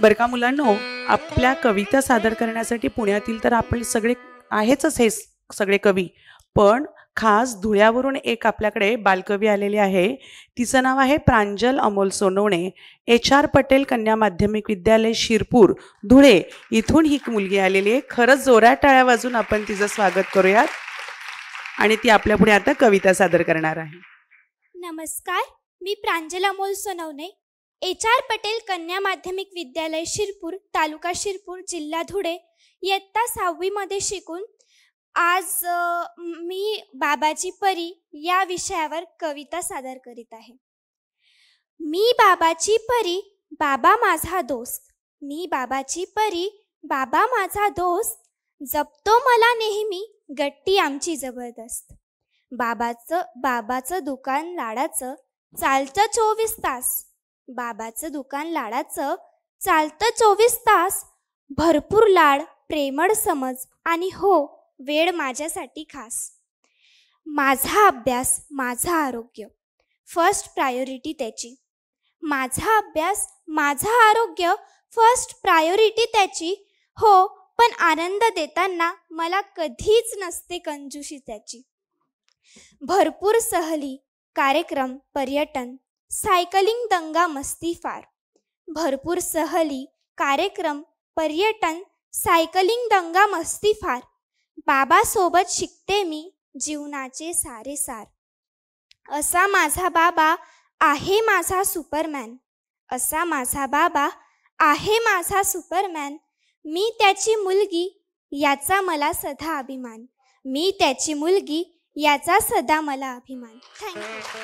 बरं का मुलांनो, आपल्या कविता सादर करण्यासाठी पुण्यातील तर आपण सगळे आहेच हे सगळे कवी, पण खास धुळ्यावरून एक आपल्याकडे बालकवी आलेली आहे. तिचं नाव आहे प्रांजल अमोल सोनवणे. HR पटेल कन्या माध्यमिक विद्यालय शिरपूर धुळे इथून ही मुलगी आलेली आहे. खरंच जोरात टाळ्या वाजून आपण तिचं स्वागत करूयात आणि ती आपल्या पुढे आता कविता सादर करणार आहे. नमस्कार, मी प्रांजल अमोल सोनवणे, HR पटेल कन्या माध्यमिक विद्यालय शिरपूर, तालुका शिरपूर, जिल्हा धुळे, इयत्ता 6वी मध्ये शिकून आज मी बाबाची परी या विषयावर कविता सादर करीत आहे. मी बाबाची परी, बाबा माझा दोस्त. मी बाबाची परी, बाबा माझा दोस्त. जपतो मला नेहमी, गट्टी आमची जबरदस्त. बाबाचं दुकान लाडाचं, चालतं 24 तास. बाबाचं दुकान लाडाचं, चालतं 24 तास. भरपूर लाड, प्रेमळ समज आणि हो, वेळ माझ्यासाठी खास. माझा अभ्यास, माझं आरोग्य, फर्स्ट प्रायोरिटी त्याची. माझा अभ्यास, माझं आरोग्य, फर्स्ट प्रायोरिटी त्याची. हो, पण आनंद देताना मला कधीच नसते कंजूशी त्याची. भरपूर सहली, कार्यक्रम, पर्यटन, सायकलिंग, दंगा मस्ती फार. भरपूर सहली, कार्यक्रम, पर्यटन, सायकलिंग, दंगा मस्ती फार. बाबासोबत शिकते मी जीवनाचे सारे सार. असा माझा बाबा आहे माझा सुपरमॅन. असा माझा बाबा आहे माझा सुपरमॅन. मी त्याची मुलगी, याचा मला सदा अभिमान. मी त्याची मुलगी, याचा सदा मला अभिमान. थँक्यू.